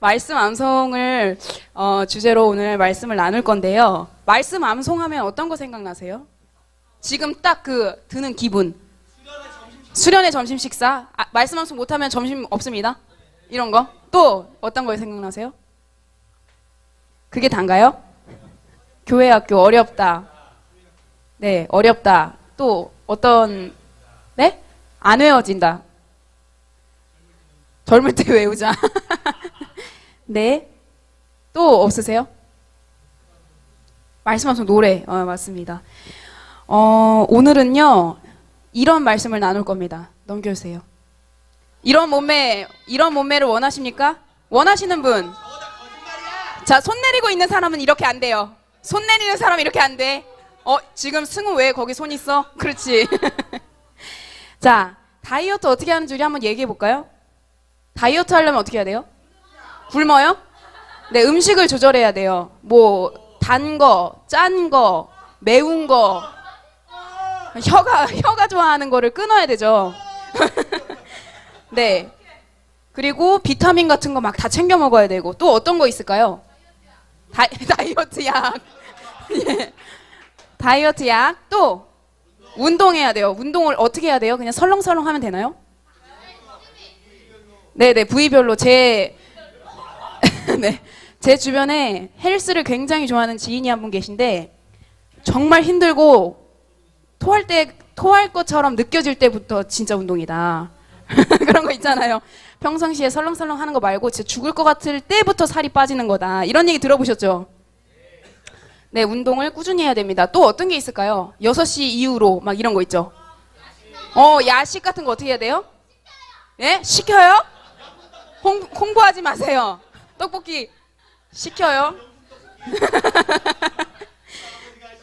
말씀 암송을 주제로 오늘 말씀을 나눌 건데요. 말씀 암송하면 어떤 거 생각나세요? 지금 딱 그 드는 기분. 수련의 점심 식사. 말씀 암송 못하면 점심 없습니다. 이런 거. 또 어떤 거 생각나세요? 그게 단가요? 교회 학교 어렵다. 네, 어렵다. 또 어떤 네? 안 외워진다. 젊을 때 외우자. 네. 또 없으세요? 말씀하신 노래. 맞습니다. 오늘은요, 이런 말씀을 나눌 겁니다. 넘겨주세요. 이런 몸매를 원하십니까? 원하시는 분. 자, 손 내리고 있는 사람은 이렇게 안 돼요. 손 내리는 사람은 이렇게 안 돼. 지금 승우 왜 거기 손 있어? 그렇지. 자, 다이어트 어떻게 하는지 우리 한번 얘기해 볼까요? 다이어트 하려면 어떻게 해야 돼요? 굶어요? 네, 음식을 조절해야 돼요. 뭐 단 거, 짠 거, 매운 거. 혀가 좋아하는 거를 끊어야 되죠. 네. 그리고 비타민 같은 거 막 다 챙겨 먹어야 되고. 또 어떤 거 있을까요? 다이어트 약. 예. 다이어트 약. 또 운동해야 돼요. 운동을 어떻게 해야 돼요? 그냥 설렁설렁 하면 되나요? 네네, 부위별로. 네, 제 주변에 헬스를 굉장히 좋아하는 지인이 한 분 계신데 정말 힘들고 토할 것처럼 느껴질 때부터 진짜 운동이다. 그런 거 있잖아요. 평상시에 설렁설렁 하는 거 말고 진짜 죽을 것 같을 때부터 살이 빠지는 거다. 이런 얘기 들어보셨죠? 네, 운동을 꾸준히 해야 됩니다. 또 어떤 게 있을까요? 6시 이후로 막 이런 거 있죠? 야식 같은 거 어떻게 해야 돼요? 예? 시켜요? 홍보하지 마세요. 떡볶이 시켜요?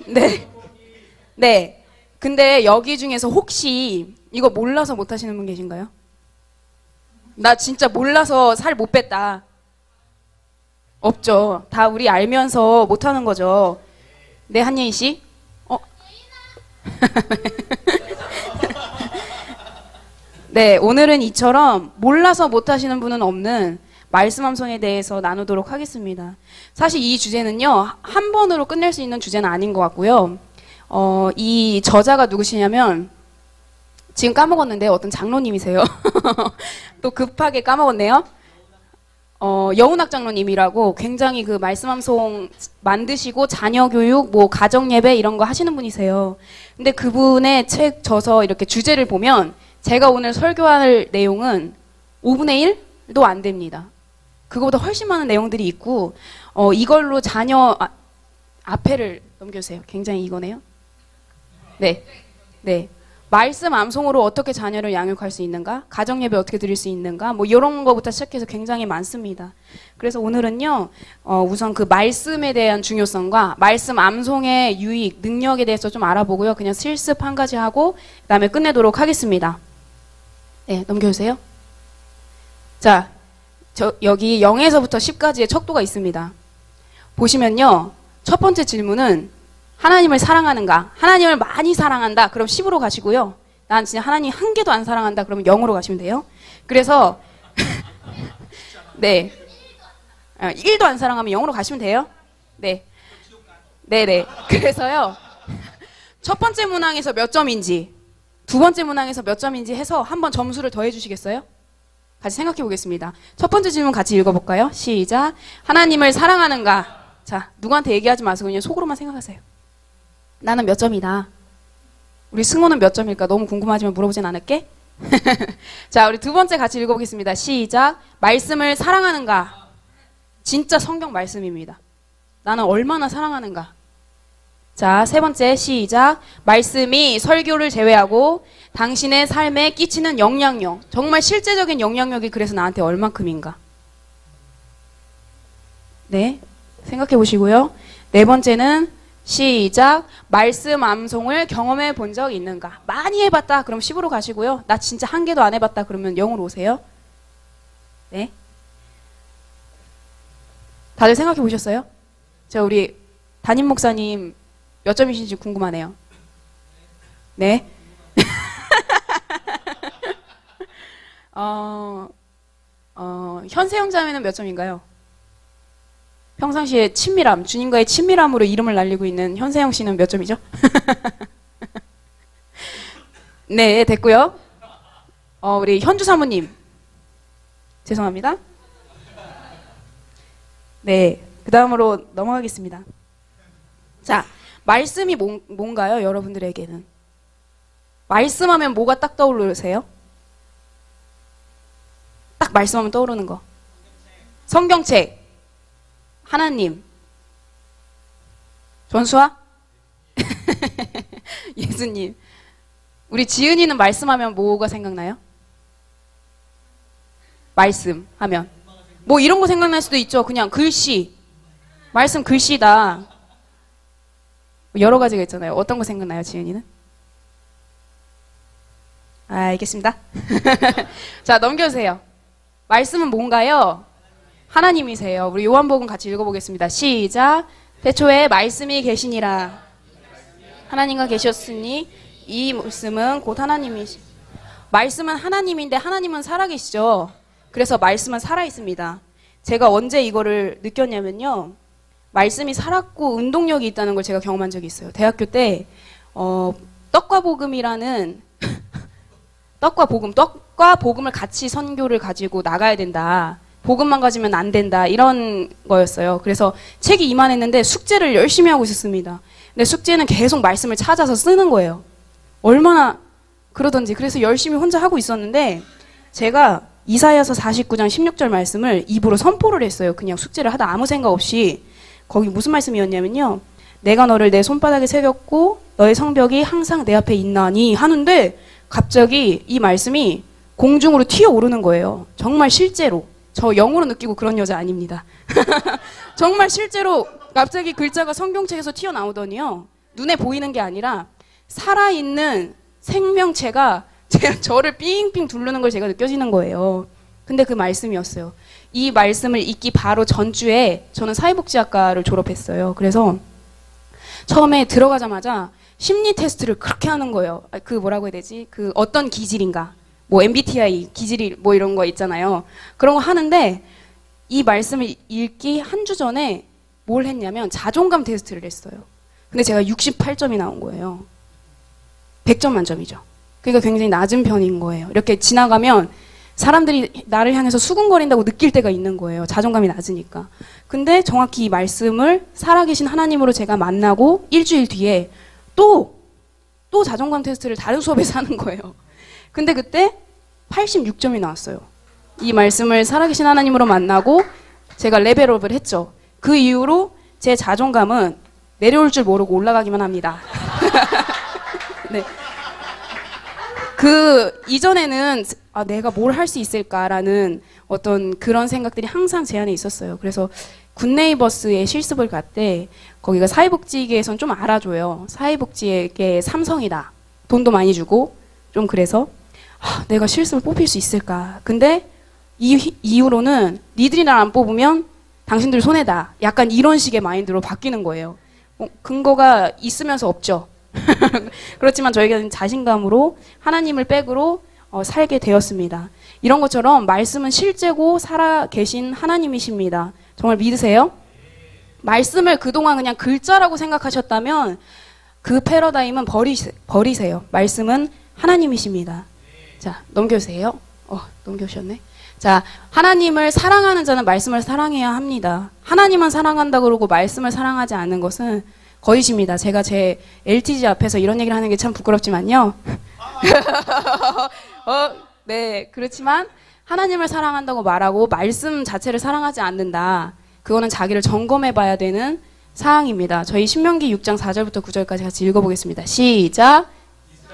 네. 네. 근데 여기 중에서 혹시 이거 몰라서 못 하시는 분 계신가요? 나 진짜 몰라서 살 못 뺐다. 없죠. 다 우리 알면서 못 하는 거죠. 네, 한예인 씨? 네, 오늘은 이처럼 몰라서 못 하시는 분은 없는 말씀 암송에 대해서 나누도록 하겠습니다. 사실 이 주제는요, 한 번으로 끝낼 수 있는 주제는 아닌 것 같고요. 이 저자가 누구시냐면, 지금 까먹었는데 어떤 장로님이세요. 또 급하게 까먹었네요. 여운학 장로님이라고 굉장히 그 말씀 암송 만드시고 자녀 교육, 뭐 가정 예배 이런 거 하시는 분이세요. 근데 그분의 책 저서 이렇게 주제를 보면 제가 오늘 설교할 내용은 5분의 1도 안 됩니다. 그거보다 훨씬 많은 내용들이 있고, 이걸로 자녀, 앞에를 넘겨주세요. 굉장히 이거네요. 네. 네. 말씀 암송으로 어떻게 자녀를 양육할 수 있는가? 가정 예배 어떻게 드릴 수 있는가? 뭐 이런 거부터 시작해서 굉장히 많습니다. 그래서 오늘은요, 우선 그 말씀에 대한 중요성과 말씀 암송의 유익, 능력에 대해서 좀 알아보고요. 그냥 실습 한 가지 하고 그다음에 끝내도록 하겠습니다. 네, 넘겨주세요. 자, 여기 0에서부터 10까지의 척도가 있습니다. 보시면요, 첫 번째 질문은 하나님을 사랑하는가? 하나님을 많이 사랑한다. 그럼 10으로 가시고요. 난 진짜 하나님 한 개도 안 사랑한다. 그러면 0으로 가시면 돼요. 그래서 네, 1도 안 사랑하면 0으로 가시면 돼요. 네, 네네. 그래서요, 첫 번째 문항에서 몇 점인지, 두 번째 문항에서 몇 점인지 해서 한번 점수를 더해 주시겠어요? 같이 생각해 보겠습니다. 첫 번째 질문 같이 읽어볼까요? 시작. 하나님을 사랑하는가? 자, 누구한테 얘기하지 마세요. 그냥 속으로만 생각하세요. 나는 몇 점이다. 우리 승호는 몇 점일까? 너무 궁금하지만 물어보진 않을게. 자, 우리 두 번째 같이 읽어보겠습니다. 시작. 말씀을 사랑하는가? 진짜 성경 말씀입니다. 나는 얼마나 사랑하는가? 자, 세 번째 시작. 말씀이 설교를 제외하고 당신의 삶에 끼치는 영향력, 정말 실제적인 영향력이 그래서 나한테 얼만큼인가? 네, 생각해 보시고요. 네 번째는 시작. 말씀 암송을 경험해 본 적 있는가? 많이 해봤다. 그럼 10으로 가시고요. 나 진짜 한 개도 안 해봤다. 그러면 0으로 오세요. 네. 다들 생각해 보셨어요? 자, 우리 담임 목사님 몇 점이신지 궁금하네요. 네. 현세영 자매는 몇 점인가요? 평상시에 친밀함, 주님과의 친밀함으로 이름을 날리고 있는 현세영 씨는 몇 점이죠? 네, 됐고요. 우리 현주 사모님. 죄송합니다. 네, 그 다음으로 넘어가겠습니다. 자, 말씀이 뭔가요, 여러분들에게는? 말씀하면 뭐가 딱 떠오르세요? 딱 말씀하면 떠오르는 거. 성경책. 하나님. 전수아? 예수님. 우리 지은이는 말씀하면 뭐가 생각나요? 말씀하면. 뭐 이런 거 생각날 수도 있죠. 그냥 글씨. 말씀 글씨다. 여러 가지가 있잖아요. 어떤 거 생각나요, 지은이는? 알겠습니다. 자, 넘겨주세요. 말씀은 뭔가요? 하나님이세요. 우리 요한복음 같이 읽어보겠습니다. 시작. 태초에 말씀이 계시니라. 하나님과 계셨으니 이 말씀은 곧 하나님이시. 말씀은 하나님인데 하나님은 살아계시죠. 그래서 말씀은 살아있습니다. 제가 언제 이거를 느꼈냐면요. 말씀이 살았고 운동력이 있다는 걸 제가 경험한 적이 있어요. 대학교 때 떡과 복음이라는 떡과 복음을 같이 선교를 가지고 나가야 된다. 복음만 가지면 안 된다. 이런 거였어요. 그래서 책이 이만했는데 숙제를 열심히 하고 있었습니다. 근데 숙제는 계속 말씀을 찾아서 쓰는 거예요. 얼마나 그러던지. 그래서 열심히 혼자 하고 있었는데 제가 이사야서 49장 16절 말씀을 입으로 선포를 했어요. 그냥 숙제를 하다 아무 생각 없이. 거기 무슨 말씀이었냐면요. 내가 너를 내 손바닥에 새겼고 너의 성벽이 항상 내 앞에 있나니 하는데 갑자기 이 말씀이 공중으로 튀어오르는 거예요. 정말 실제로. 저 영으로 느끼고 그런 여자 아닙니다. 정말 실제로 갑자기 글자가 성경책에서 튀어나오더니요. 눈에 보이는 게 아니라 살아있는 생명체가 저를 삥삥 두르는 걸 제가 느껴지는 거예요. 근데 그 말씀이었어요. 이 말씀을 읽기 바로 전주에 저는 사회복지학과를 졸업했어요. 그래서 처음에 들어가자마자 심리 테스트를 그렇게 하는 거예요. 그 뭐라고 해야 되지? 그 어떤 기질인가? 뭐 MBTI 기질이 뭐 이런 거 있잖아요. 그런 거 하는데 이 말씀을 읽기 한 주 전에 뭘 했냐면 자존감 테스트를 했어요. 근데 제가 68점이 나온 거예요. 100점 만점이죠. 그러니까 굉장히 낮은 편인 거예요. 이렇게 지나가면 사람들이 나를 향해서 수군거린다고 느낄 때가 있는 거예요. 자존감이 낮으니까. 근데 정확히 이 말씀을 살아계신 하나님으로 제가 만나고 일주일 뒤에 또 자존감 테스트를 다른 수업에서 하는 거예요. 근데 그때 86점이 나왔어요. 이 말씀을 살아계신 하나님으로 만나고 제가 레벨업을 했죠. 그 이후로 제 자존감은 내려올 줄 모르고 올라가기만 합니다. 네. 그 이전에는 내가 뭘 할 수 있을까라는 어떤 그런 생각들이 항상 제 안에 있었어요. 그래서 굿네이버스에 실습을 갔대. 거기가 사회복지계에선 좀 알아줘요. 사회복지계 삼성이다. 돈도 많이 주고 좀 그래서 내가 실습을 뽑힐 수 있을까. 근데 이후로는 니들이 날 안 뽑으면 당신들 손해다. 약간 이런 식의 마인드로 바뀌는 거예요. 근거가 있으면서 없죠. 그렇지만 저에게는 자신감으로 하나님을 백으로 살게 되었습니다. 이런 것처럼 말씀은 실제고 살아계신 하나님이십니다. 정말 믿으세요? 말씀을 그동안 그냥 글자라고 생각하셨다면 그 패러다임은 버리세요. 말씀은 하나님이십니다. 자, 넘겨주세요. 넘겨주셨네. 자, 하나님을 사랑하는 자는 말씀을 사랑해야 합니다. 하나님만 사랑한다 그러고 말씀을 사랑하지 않는 것은 거짓입니다. 제가 제 LTG 앞에서 이런 얘기를 하는 게 참 부끄럽지만요. 네, 그렇지만 하나님을 사랑한다고 말하고 말씀 자체를 사랑하지 않는다. 그거는 자기를 점검해 봐야 되는 사항입니다. 저희 신명기 6장 4절부터 9절까지 같이 읽어보겠습니다. 시작!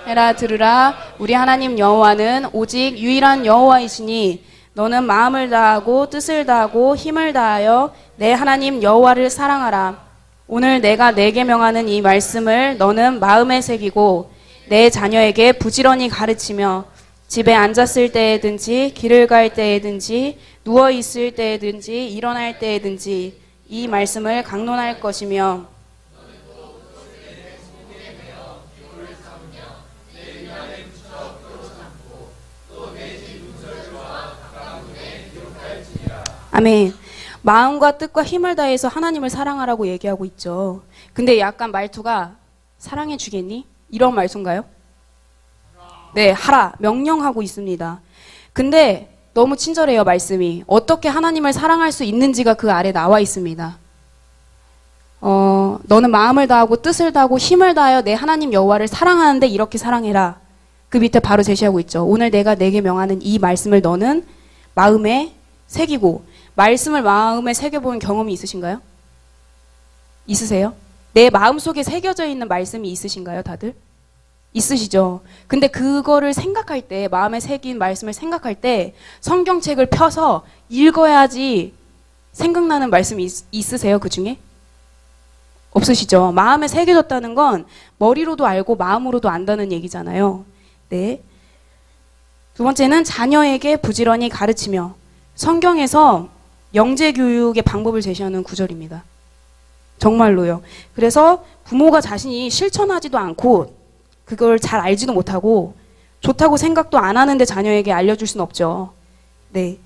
해라 들으라 우리 하나님 여호와는 오직 유일한 여호와이시니 너는 마음을 다하고 뜻을 다하고 힘을 다하여 내 하나님 여호와를 사랑하라. 오늘 내가 내게 명하는 이 말씀을 너는 마음에 새기고 내 자녀에게 부지런히 가르치며 집에 앉았을 때에든지 길을 갈 때에든지 누워 있을 때에든지 일어날 때에든지 이 말씀을 강론할 것이며 아멘. 마음과 뜻과 힘을 다해서 하나님을 사랑하라고 얘기하고 있죠. 근데 약간 말투가 사랑해 주겠니? 이런 말투인가요? 네, 하라. 명령하고 있습니다. 근데 너무 친절해요, 말씀이. 어떻게 하나님을 사랑할 수 있는지가 그 아래 나와 있습니다. 너는 마음을 다하고 뜻을 다하고 힘을 다하여 내 하나님 여호와를 사랑하는데 이렇게 사랑해라. 그 밑에 바로 제시하고 있죠. 오늘 내가 내게 명하는 이 말씀을 너는 마음에 새기고, 말씀을 마음에 새겨본 경험이 있으신가요? 있으세요? 내 마음속에 새겨져 있는 말씀이 있으신가요, 다들? 있으시죠? 근데 그거를 생각할 때, 마음에 새긴 말씀을 생각할 때 성경책을 펴서 읽어야지 생각나는 말씀이 있으세요, 그 중에? 없으시죠? 마음에 새겨졌다는 건 머리로도 알고 마음으로도 안다는 얘기잖아요. 네. 두 번째는 자녀에게 부지런히 가르치며. 성경에서 영재교육의 방법을 제시하는 구절입니다. 정말로요. 그래서 부모가 자신이 실천하지도 않고 그걸 잘 알지도 못하고 좋다고 생각도 안 하는데 자녀에게 알려줄 수는 없죠. 네.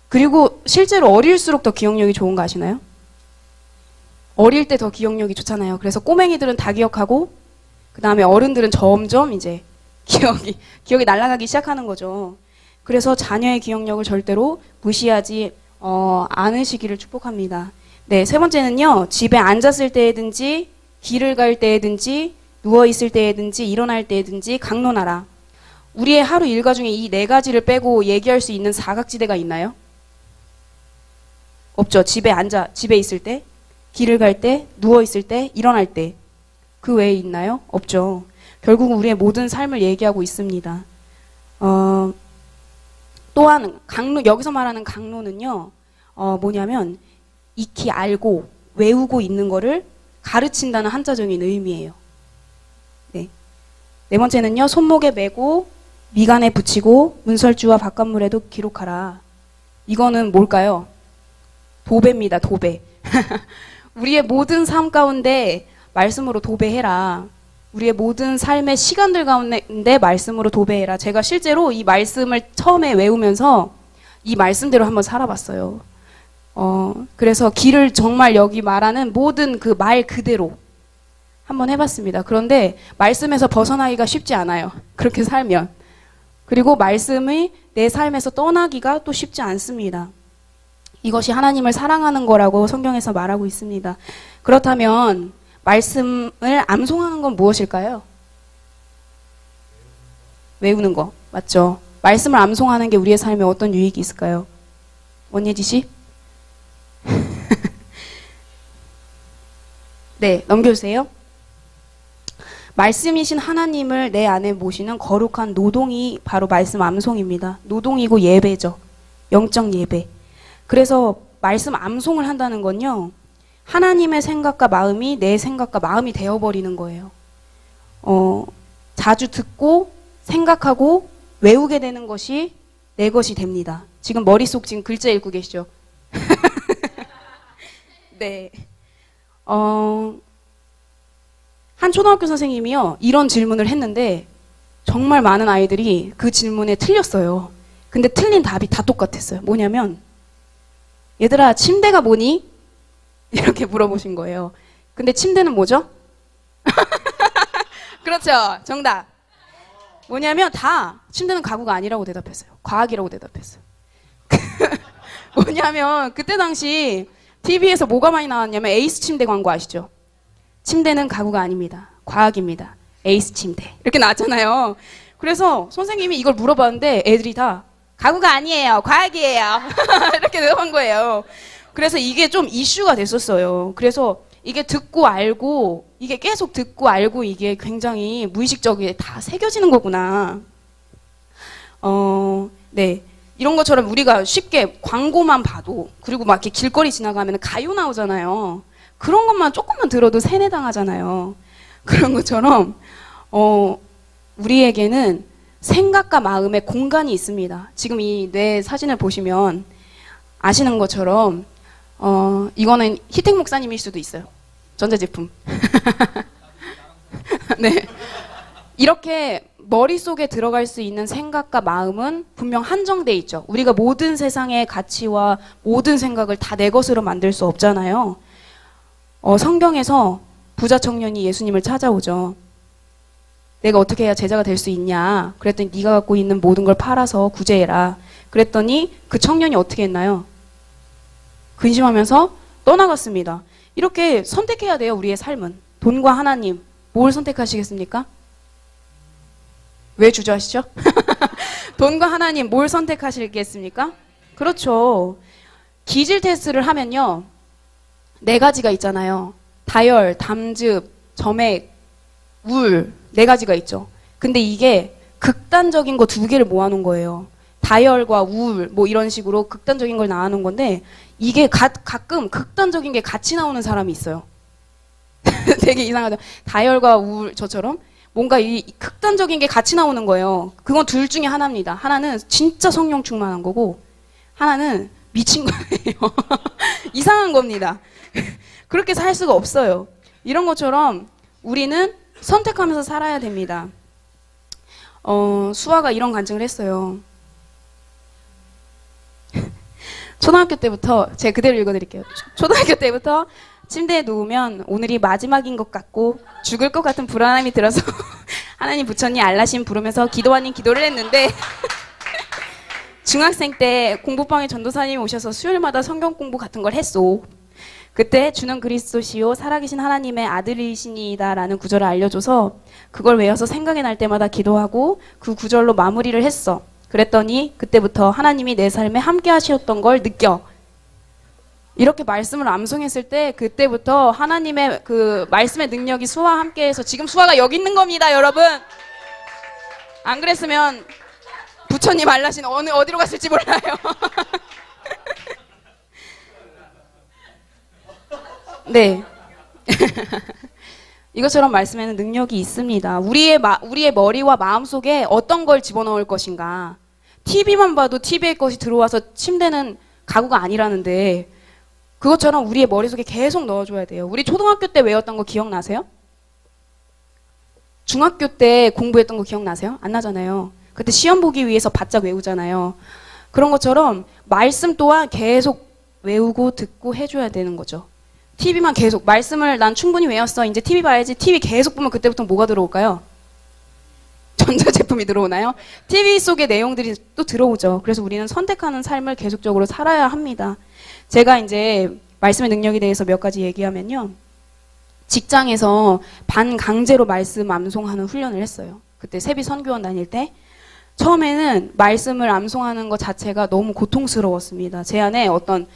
그리고 실제로 어릴수록 더 기억력이 좋은 거 아시나요? 어릴 때 더 기억력이 좋잖아요. 그래서 꼬맹이들은 다 기억하고 그 다음에 어른들은 점점 이제 기억이 날아가기 시작하는 거죠. 그래서 자녀의 기억력을 절대로 무시하지 않으시기를 축복합니다. 네, 세 번째는요. 집에 앉았을 때든지 길을 갈 때든지 누워있을 때든지 일어날 때든지 강론하라. 우리의 하루 일과 중에 이 네 가지를 빼고 얘기할 수 있는 사각지대가 있나요? 없죠. 집에 있을 때, 길을 갈 때, 누워있을 때, 일어날 때. 그 외에 있나요? 없죠. 결국은 우리의 모든 삶을 얘기하고 있습니다. 또한 여기서 말하는 강론은요. 뭐냐면 익히 알고 외우고 있는 거를 가르친다는 한자적인 의미예요. 네. 네 번째는요. 손목에 메고 미간에 붙이고 문설주와 바깥물에도 기록하라. 이거는 뭘까요? 도배입니다. 도배. 우리의 모든 삶 가운데 말씀으로 도배해라. 우리의 모든 삶의 시간들 가운데 말씀으로 도배해라. 제가 실제로 이 말씀을 처음에 외우면서 이 말씀대로 한번 살아봤어요. 그래서 길을 정말 여기 말하는 모든 그 말 그대로 한번 해봤습니다. 그런데 말씀에서 벗어나기가 쉽지 않아요. 그렇게 살면. 그리고 말씀이 내 삶에서 떠나기가 또 쉽지 않습니다. 이것이 하나님을 사랑하는 거라고 성경에서 말하고 있습니다. 그렇다면 말씀을 암송하는 건 무엇일까요? 외우는 거. 맞죠? 말씀을 암송하는 게 우리의 삶에 어떤 유익이 있을까요? 원예지 씨? 네, 넘겨주세요. 말씀이신 하나님을 내 안에 모시는 거룩한 노동이 바로 말씀 암송입니다. 노동이고 예배죠. 영적 예배. 그래서 말씀 암송을 한다는 건요. 하나님의 생각과 마음이 내 생각과 마음이 되어버리는 거예요. 자주 듣고 생각하고 외우게 되는 것이 내 것이 됩니다. 지금 머릿속 지금 글자 읽고 계시죠? 네. 한 초등학교 선생님이요. 이런 질문을 했는데 정말 많은 아이들이 그 질문에 틀렸어요. 근데 틀린 답이 다 똑같았어요. 뭐냐면 얘들아 침대가 뭐니? 이렇게 물어보신 거예요. 근데 침대는 뭐죠? 그렇죠. 정답. 뭐냐면 다 침대는 가구가 아니라고 대답했어요. 과학이라고 대답했어요. 뭐냐면 그때 당시 TV에서 뭐가 많이 나왔냐면 에이스 침대 광고 아시죠? 침대는 가구가 아닙니다. 과학입니다. 에이스 침대. 이렇게 나왔잖아요. 그래서 선생님이 이걸 물어봤는데 애들이 다 가구가 아니에요. 과학이에요. 이렇게 대답한 거예요. 그래서 이게 좀 이슈가 됐었어요. 그래서 이게 듣고 알고 이게 계속 듣고 알고 이게 굉장히 무의식적으로 다 새겨지는 거구나. 네. 이런 것처럼 우리가 쉽게 광고만 봐도 그리고 막 이렇게 길거리 지나가면 가요 나오잖아요. 그런 것만 조금만 들어도 세뇌당하잖아요. 그런 것처럼 우리에게는 생각과 마음의 공간이 있습니다. 지금 이 뇌 사진을 보시면 아시는 것처럼 이거는 희택 목사님일 수도 있어요. 전자제품. 네. 이렇게 머릿속에 들어갈 수 있는 생각과 마음은 분명 한정돼 있죠. 우리가 모든 세상의 가치와 모든 생각을 다 내 것으로 만들 수 없잖아요. 성경에서 부자 청년이 예수님을 찾아오죠. 내가 어떻게 해야 제자가 될 수 있냐. 그랬더니 네가 갖고 있는 모든 걸 팔아서 구제해라. 그랬더니 그 청년이 어떻게 했나요? 근심하면서 떠나갔습니다. 이렇게 선택해야 돼요. 우리의 삶은. 돈과 하나님. 뭘 선택하시겠습니까? 왜 주저하시죠? 돈과 하나님 뭘 선택하시겠습니까? 그렇죠. 기질 테스트를 하면요. 4가지가 있잖아요. 다혈, 담즙, 점액, 울 4가지가 있죠. 근데 이게 극단적인 거 2개를 모아놓은 거예요. 다혈과 울 뭐 이런 식으로 극단적인 걸 나누는 건데 이게 가끔 극단적인 게 같이 나오는 사람이 있어요. 되게 이상하죠. 다혈과 울 저처럼 뭔가 이 극단적인 게 같이 나오는 거예요. 그건 둘 중에 하나입니다. 하나는 진짜 성령 충만한 거고 하나는 미친 거예요. 이상한 겁니다. 그렇게 살 수가 없어요. 이런 것처럼 우리는 선택하면서 살아야 됩니다. 수아가 이런 간증을 했어요. 초등학교 때부터 제가 그대로 읽어드릴게요. 초등학교 때부터 침대에 누우면 오늘이 마지막인 것 같고 죽을 것 같은 불안함이 들어서 하나님 부처님 알라심 부르면서 기도 아닌 기도를 했는데 중학생 때 공부방에 전도사님이 오셔서 수요일마다 성경 공부 같은 걸 했소. 그때 주는 그리스도시요 살아계신 하나님의 아들이시니이다라는 구절을 알려줘서 그걸 외워서 생각이 날 때마다 기도하고 그 구절로 마무리를 했어. 그랬더니 그때부터 하나님이 내 삶에 함께 하셨던 걸 느껴. 이렇게 말씀을 암송했을 때 그때부터 하나님의 그 말씀의 능력이 수아와 함께해서 지금 수아가 여기 있는 겁니다, 여러분. 안 그랬으면 부처님 알라신 어디로 갔을지 몰라요. 네. 이것처럼 말씀에는 능력이 있습니다. 우리의 머리와 마음 속에 어떤 걸 집어넣을 것인가. TV만 봐도 TV의 것이 들어와서 침대는 가구가 아니라는데 그것처럼 우리의 머릿속에 계속 넣어줘야 돼요. 우리 초등학교 때 외웠던 거 기억나세요? 중학교 때 공부했던 거 기억나세요? 안 나잖아요. 그때 시험 보기 위해서 바짝 외우잖아요. 그런 것처럼 말씀 또한 계속 외우고 듣고 해줘야 되는 거죠. TV만 계속 말씀을 난 충분히 외웠어. 이제 TV 봐야지. TV 계속 보면 그때부터 뭐가 들어올까요? 전자제품이 들어오나요? TV 속의 내용들이 또 들어오죠. 그래서 우리는 선택하는 삶을 계속적으로 살아야 합니다. 제가 이제 말씀의 능력에 대해서 몇 가지 얘기하면요. 직장에서 반강제로 말씀 암송하는 훈련을 했어요. 그때 세비 선교원 다닐 때. 처음에는 말씀을 암송하는 것 자체가 너무 고통스러웠습니다. 제 안에 어떤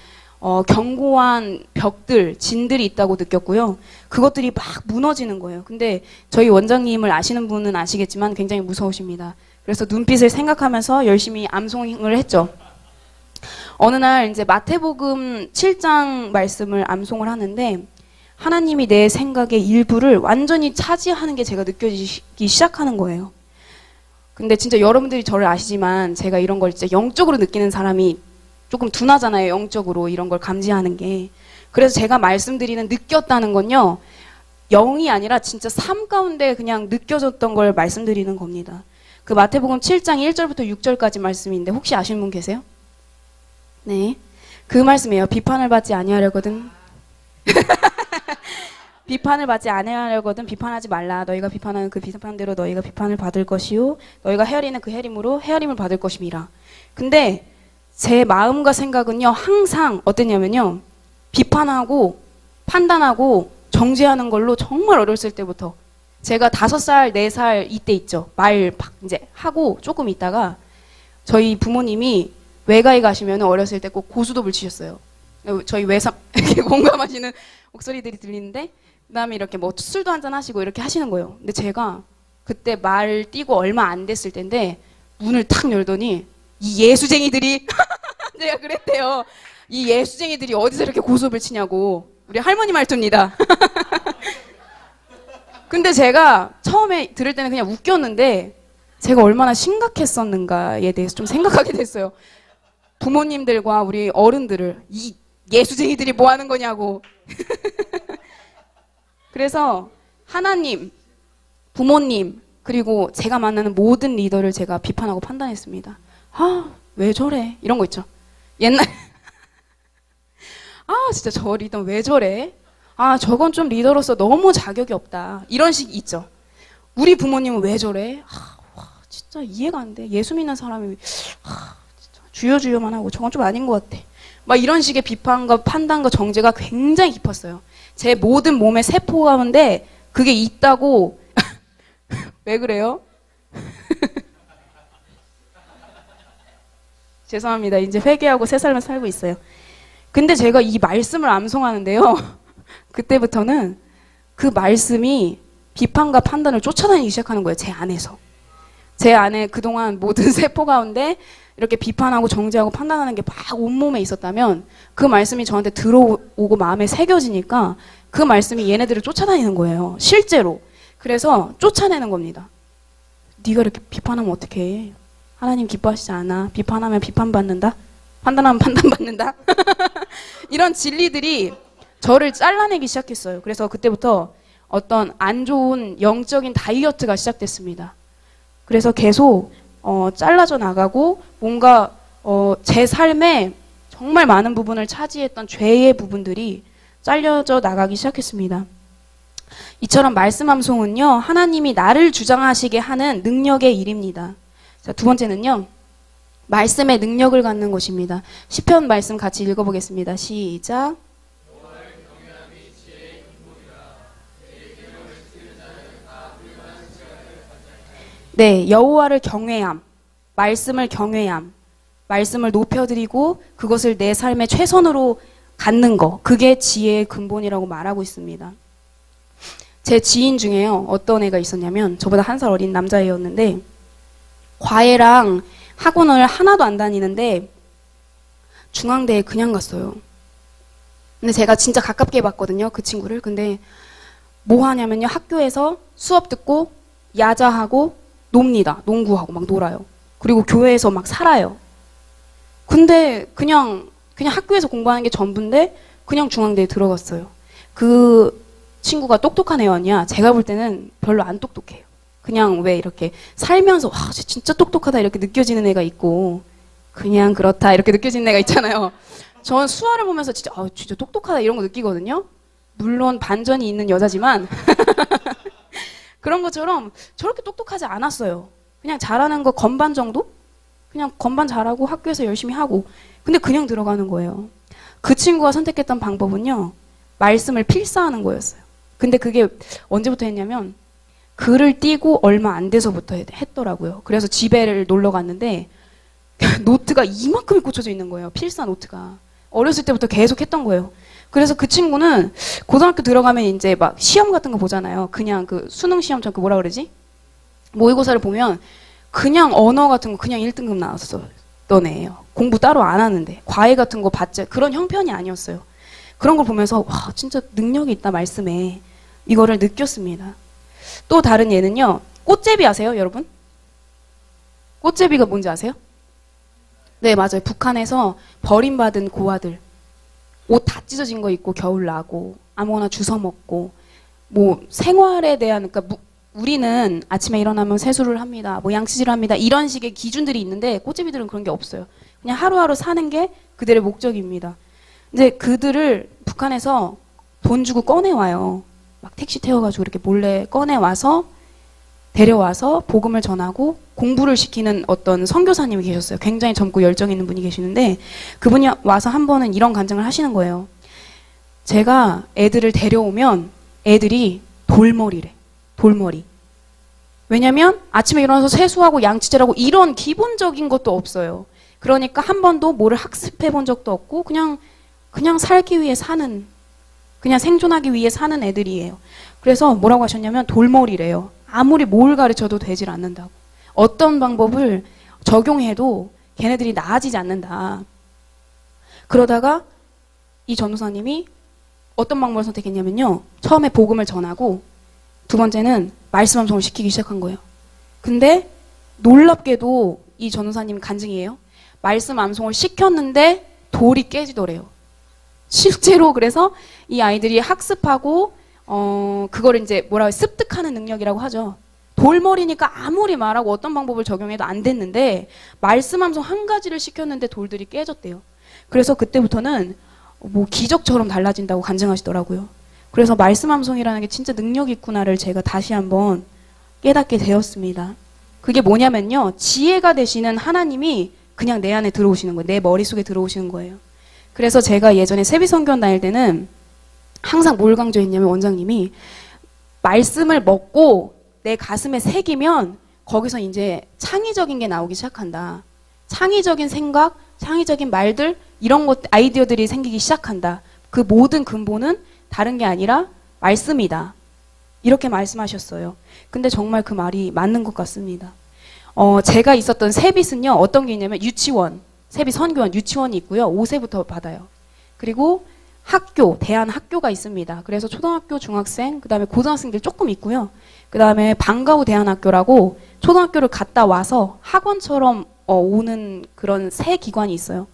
견고한 벽들, 진들이 있다고 느꼈고요. 그것들이 막 무너지는 거예요. 근데 저희 원장님을 아시는 분은 아시겠지만 굉장히 무서우십니다. 그래서 눈빛을 생각하면서 열심히 암송을 했죠. 어느 날 이제 마태복음 7장 말씀을 암송을 하는데 하나님이 내 생각의 일부를 완전히 차지하는 게 제가 느껴지기 시작하는 거예요. 근데 진짜 여러분들이 저를 아시지만 제가 이런 걸 진짜 영적으로 느끼는 사람이 조금 둔하잖아요. 영적으로 이런 걸 감지하는 게. 그래서 제가 말씀드리는 느꼈다는 건요. 영이 아니라 진짜 삶 가운데 그냥 느껴졌던 걸 말씀드리는 겁니다. 그 마태복음 7장 1절부터 6절까지 말씀인데 혹시 아시는 분 계세요? 네. 그 말씀이에요. 비판을 받지 아니하려거든. 비판을 받지 아니하려거든 비판하지 말라. 너희가 비판하는 그 비판대로 너희가 비판을 받을 것이요. 너희가 헤아리는 그 헤아림으로 헤아림을 받을 것임이라. 근데 제 마음과 생각은요, 항상 어땠냐면요, 비판하고 판단하고 정죄하는 걸로 정말 어렸을 때부터 제가 5살, 4살 이때 있죠. 말 막 이제 하고 조금 있다가 저희 부모님이 외가에 가시면 어렸을 때 꼭 고수톱을 치셨어요. 저희 외삼 이렇게 공감하시는 목소리들이 들리는데 그 다음에 이렇게 뭐 술도 한잔 하시고 이렇게 하시는 거예요. 근데 제가 그때 말 띄고 얼마 안 됐을 때인데 문을 탁 열더니 이 예수쟁이들이 제가 그랬대요. 이 예수쟁이들이 어디서 이렇게 고수톱을 치냐고. 우리 할머니 말투입니다. 근데 제가 처음에 들을 때는 그냥 웃겼는데 제가 얼마나 심각했었는가에 대해서 좀 생각하게 됐어요. 부모님들과 우리 어른들을 이 예수쟁이들이 뭐 하는 거냐고. 그래서 하나님, 부모님, 그리고 제가 만나는 모든 리더를 제가 비판하고 판단했습니다. 아, 왜 저래? 이런 거 있죠. 옛날 아, 진짜 저 리더 왜 저래? 아, 저건 좀 리더로서 너무 자격이 없다. 이런 식 있죠. 우리 부모님은 왜 저래? 아, 와, 진짜 이해가 안 돼. 예수 믿는 사람이 진짜 주여주여만 하고 저건 좀 아닌 것 같아. 막 이런 식의 비판과 판단과 정죄가 굉장히 깊었어요. 제 모든 몸의 세포 가운데 그게 있다고. 왜 그래요? 죄송합니다. 이제 회개하고 새 삶을 살고 있어요. 근데 제가 이 말씀을 암송하는데요. 그때부터는 그 말씀이 비판과 판단을 쫓아다니기 시작하는 거예요. 제 안에서. 제 안에 그동안 모든 세포 가운데 이렇게 비판하고 정죄하고 판단하는 게 막 온몸에 있었다면 그 말씀이 저한테 들어오고 마음에 새겨지니까 그 말씀이 얘네들을 쫓아다니는 거예요. 실제로. 그래서 쫓아내는 겁니다. 네가 이렇게 비판하면 어떡해. 하나님 기뻐하시지 않아. 비판하면 비판받는다. 판단하면 판단받는다. 이런 진리들이 저를 잘라내기 시작했어요. 그래서 그때부터 어떤 안 좋은 영적인 다이어트가 시작됐습니다. 그래서 계속 잘라져 나가고 뭔가 제 삶에 정말 많은 부분을 차지했던 죄의 부분들이 잘려져 나가기 시작했습니다. 이처럼 말씀 암송은요, 하나님이 나를 주장하시게 하는 능력의 일입니다. 자, 두 번째는요, 말씀의 능력을 갖는 것입니다. 시편 말씀 같이 읽어보겠습니다. 시작. 네, 여호와를 경외함, 말씀을 경외함, 말씀을 높여드리고 그것을 내 삶의 최선으로 갖는 거, 그게 지혜의 근본이라고 말하고 있습니다. 제 지인 중에요, 어떤 애가 있었냐면 저보다 1살 어린 남자애였는데 과외랑 학원을 하나도 안 다니는데 중앙대에 그냥 갔어요. 근데 제가 진짜 가깝게 봤거든요, 그 친구를. 근데 뭐 하냐면요, 학교에서 수업 듣고 야자하고 놉니다. 농구하고 막 놀아요. 그리고 교회에서 막 살아요. 근데 그냥 학교에서 공부하는 게 전부인데 그냥 중앙대에 들어갔어요. 그 친구가 똑똑한 애였냐? 제가 볼 때는 별로 안 똑똑해요. 그냥 왜 이렇게 살면서 와, 쟤 진짜 똑똑하다 이렇게 느껴지는 애가 있고 그냥 그렇다 이렇게 느껴지는 애가 있잖아요. 전 수아를 보면서 진짜 진짜 똑똑하다 이런 거 느끼거든요. 물론 반전이 있는 여자지만 그런 것처럼 저렇게 똑똑하지 않았어요. 그냥 잘하는 거 건반 정도? 그냥 건반 잘하고 학교에서 열심히 하고 근데 그냥 들어가는 거예요. 그 친구가 선택했던 방법은요, 말씀을 필사하는 거였어요. 근데 그게 언제부터 했냐면 글을 띄고 얼마 안 돼서부터 했더라고요. 그래서 집에를 놀러 갔는데 노트가 이만큼이 꽂혀져 있는 거예요. 필사 노트가. 어렸을 때부터 계속 했던 거예요. 그래서 그 친구는 고등학교 들어가면 이제 막 시험 같은 거 보잖아요. 그냥 그 수능 시험처럼 그 뭐라 그러지? 모의고사를 보면 그냥 언어 같은 거 그냥 1등급 나왔었던 애예요. 공부 따로 안 하는데. 과외 같은 거 받자. 그런 형편이 아니었어요. 그런 걸 보면서 와, 진짜 능력이 있다 말씀에 이거를 느꼈습니다. 또 다른 예는요. 꽃제비 아세요, 여러분? 꽃제비가 뭔지 아세요? 네, 맞아요. 북한에서 버림받은 고아들. 옷 다 찢어진 거 입고 겨울 나고 아무거나 주워 먹고 뭐 생활에 대한 그러니까 우리는 아침에 일어나면 세수를 합니다. 뭐 양치질을 합니다. 이런 식의 기준들이 있는데 꽃제비들은 그런 게 없어요. 그냥 하루하루 사는 게 그들의 목적입니다. 근데 그들을 북한에서 돈 주고 꺼내와요. 막 택시 태워가지고 이렇게 몰래 꺼내와서 데려와서 복음을 전하고 공부를 시키는 어떤 선교사님이 계셨어요. 굉장히 젊고 열정 있는 분이 계시는데 그분이 와서 한 번은 이런 간증을 하시는 거예요. 제가 애들을 데려오면 애들이 돌머리래. 돌머리. 왜냐면 아침에 일어나서 세수하고 양치질하고 이런 기본적인 것도 없어요. 그러니까 한 번도 뭐를 학습해 본 적도 없고 그냥 살기 위해 사는, 그냥 생존하기 위해 사는 애들이에요. 그래서 뭐라고 하셨냐면 돌머리래요. 아무리 뭘 가르쳐도 되질 않는다고. 어떤 방법을 적용해도 걔네들이 나아지지 않는다. 그러다가 이 전도사님이 어떤 방법을 선택했냐면요. 처음에 복음을 전하고 두 번째는 말씀 암송을 시키기 시작한 거예요. 근데 놀랍게도 이 전도사님 간증이에요. 말씀 암송을 시켰는데 돌이 깨지더래요. 실제로 그래서 이 아이들이 학습하고 그거를 이제 뭐라고 습득하는 능력이라고 하죠. 돌머리니까 아무리 말하고 어떤 방법을 적용해도 안 됐는데 말씀암송 한 가지를 시켰는데 돌들이 깨졌대요. 그래서 그때부터는 뭐 기적처럼 달라진다고 간증하시더라고요. 그래서 말씀암송이라는 게 진짜 능력이 있구나를 제가 다시 한번 깨닫게 되었습니다. 그게 뭐냐면요. 지혜가 되시는 하나님이 그냥 내 안에 들어오시는 거예요. 내 머릿속에 들어오시는 거예요. 그래서 제가 예전에 세비선교원 다닐 때는 항상 뭘 강조했냐면 원장님이 말씀을 먹고 내 가슴에 새기면 거기서 이제 창의적인 게 나오기 시작한다. 창의적인 생각, 창의적인 말들 이런 것 아이디어들이 생기기 시작한다. 그 모든 근본은 다른 게 아니라 말씀이다. 이렇게 말씀하셨어요. 근데 정말 그 말이 맞는 것 같습니다. 제가 있었던 세빗은요. 어떤 게 있냐면 유치원, 세빗 선교원 유치원이 있고요. 5세부터 받아요. 그리고 학교, 대한 학교가 있습니다. 그래서 초등학교, 중학생, 그 다음에 고등학생들 조금 있고요. 그 다음에 방과 후 대안학교라고 초등학교를 갔다 와서 학원처럼 오는 그런 새 기관이 있어요.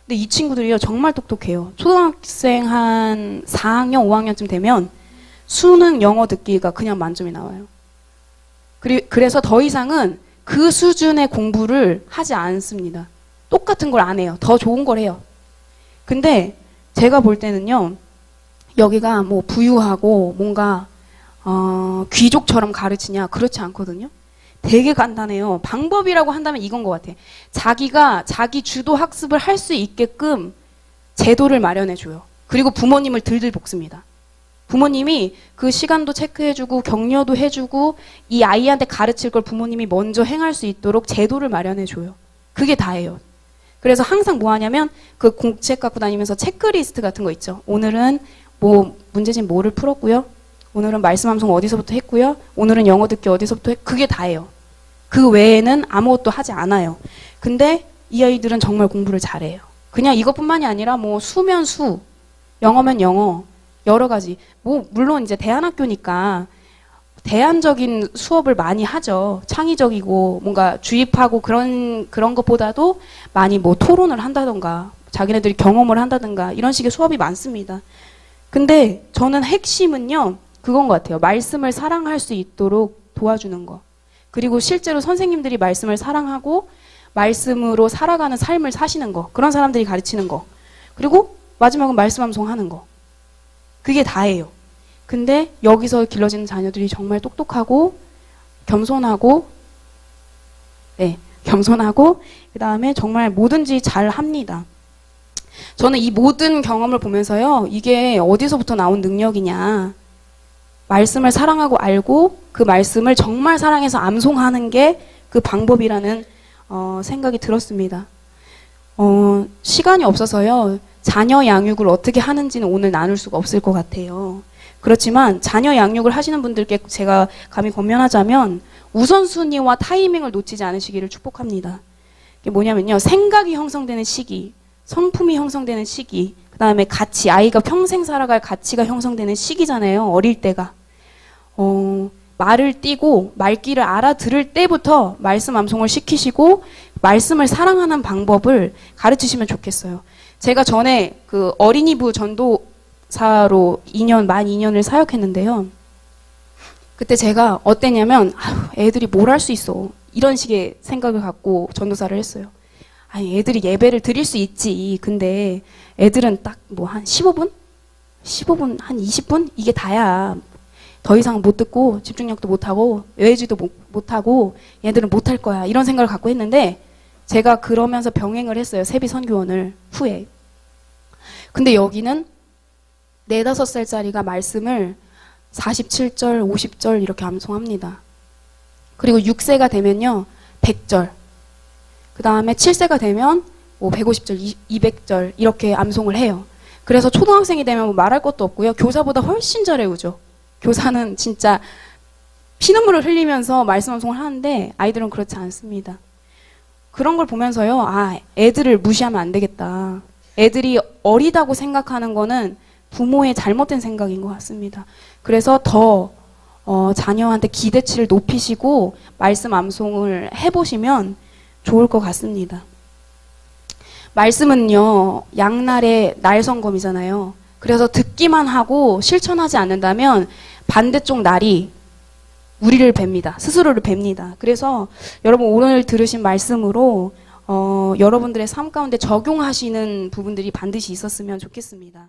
근데 이 친구들이요. 정말 똑똑해요. 초등학생 한 4학년, 5학년쯤 되면 수능, 영어 듣기가 그냥 만점이 나와요. 그래서 더 이상은 그 수준의 공부를 하지 않습니다. 똑같은 걸 안 해요. 더 좋은 걸 해요. 근데 제가 볼 때는요. 여기가 뭐 부유하고 뭔가 귀족처럼 가르치냐? 그렇지 않거든요. 되게 간단해요. 방법이라고 한다면 이건 것 같아. 자기가 자기 주도 학습을 할 수 있게끔 제도를 마련해줘요. 그리고 부모님을 들들 볶습니다. 부모님이 그 시간도 체크해주고 격려도 해주고 이 아이한테 가르칠 걸 부모님이 먼저 행할 수 있도록 제도를 마련해줘요. 그게 다예요. 그래서 항상 뭐 하냐면 그 공책 갖고 다니면서 체크리스트 같은 거 있죠. 오늘은 뭐 문제집 뭐를 풀었고요. 오늘은 말씀암송 어디서부터 했고요. 오늘은 영어 듣기 어디서부터 그게 다예요. 그 외에는 아무것도 하지 않아요. 근데 이 아이들은 정말 공부를 잘해요. 그냥 이것뿐만이 아니라 뭐 수면 수, 영어면 영어, 여러 가지. 뭐 물론 이제 대안학교니까 대안적인 수업을 많이 하죠. 창의적이고 뭔가 주입하고 그런 것보다도 많이 뭐 토론을 한다던가 자기네들이 경험을 한다던가 이런 식의 수업이 많습니다. 근데 저는 핵심은요. 그건 것 같아요. 말씀을 사랑할 수 있도록 도와주는 거. 그리고 실제로 선생님들이 말씀을 사랑하고 말씀으로 살아가는 삶을 사시는 거. 그런 사람들이 가르치는 거. 그리고 마지막은 말씀암송 하는 거. 그게 다예요. 근데 여기서 길러지는 자녀들이 정말 똑똑하고 겸손하고 겸손하고 그 다음에 정말 뭐든지 잘 합니다. 저는 이 모든 경험을 보면서요. 이게 어디서부터 나온 능력이냐. 말씀을 사랑하고 알고 그 말씀을 정말 사랑해서 암송하는 게 그 방법이라는 생각이 들었습니다. 시간이 없어서요. 자녀 양육을 어떻게 하는지는 오늘 나눌 수가 없을 것 같아요. 그렇지만 자녀 양육을 하시는 분들께 제가 감히 권면하자면 우선순위와 타이밍을 놓치지 않으시기를 축복합니다. 이게 뭐냐면요. 생각이 형성되는 시기, 성품이 형성되는 시기, 그 다음에 가치, 아이가 평생 살아갈 가치가 형성되는 시기잖아요. 어릴 때가. 말을 띠고 말귀를 알아들을 때부터 말씀 암송을 시키시고 말씀을 사랑하는 방법을 가르치시면 좋겠어요. 제가 전에 그 어린이부 전도사로 만 2년을 사역했는데요. 그때 제가 어땠냐면 애들이 뭘 할 수 있어. 이런 식의 생각을 갖고 전도사를 했어요. 아니 애들이 예배를 드릴 수 있지. 근데 애들은 딱 뭐 한 15분? 15분, 한 20분? 이게 다야. 더 이상 못 듣고 집중력도 못하고 외지도 못하고 얘들은 못할 거야. 이런 생각을 갖고 했는데 제가 그러면서 병행을 했어요. 세비 선교원을 후에. 근데 여기는 4, 5살짜리가 말씀을 47절, 50절 이렇게 암송합니다. 그리고 6세가 되면요. 100절. 그 다음에 7세가 되면 뭐 150절, 200절 이렇게 암송을 해요. 그래서 초등학생이 되면 뭐 말할 것도 없고요. 교사보다 훨씬 잘 외우죠. 교사는 진짜 피눈물을 흘리면서 말씀 암송을 하는데 아이들은 그렇지 않습니다. 그런 걸 보면서요. 애들을 무시하면 안 되겠다. 애들이 어리다고 생각하는 거는 부모의 잘못된 생각인 것 같습니다. 그래서 더 자녀한테 기대치를 높이시고 말씀 암송을 해보시면 좋을 것 같습니다. 말씀은요. 양날의 날성검이잖아요. 그래서 듣기만 하고 실천하지 않는다면 반대쪽 날이 우리를 뵙니다. 스스로를 뵙니다. 그래서 여러분 오늘 들으신 말씀으로 여러분들의 삶 가운데 적용하시는 부분들이 반드시 있었으면 좋겠습니다.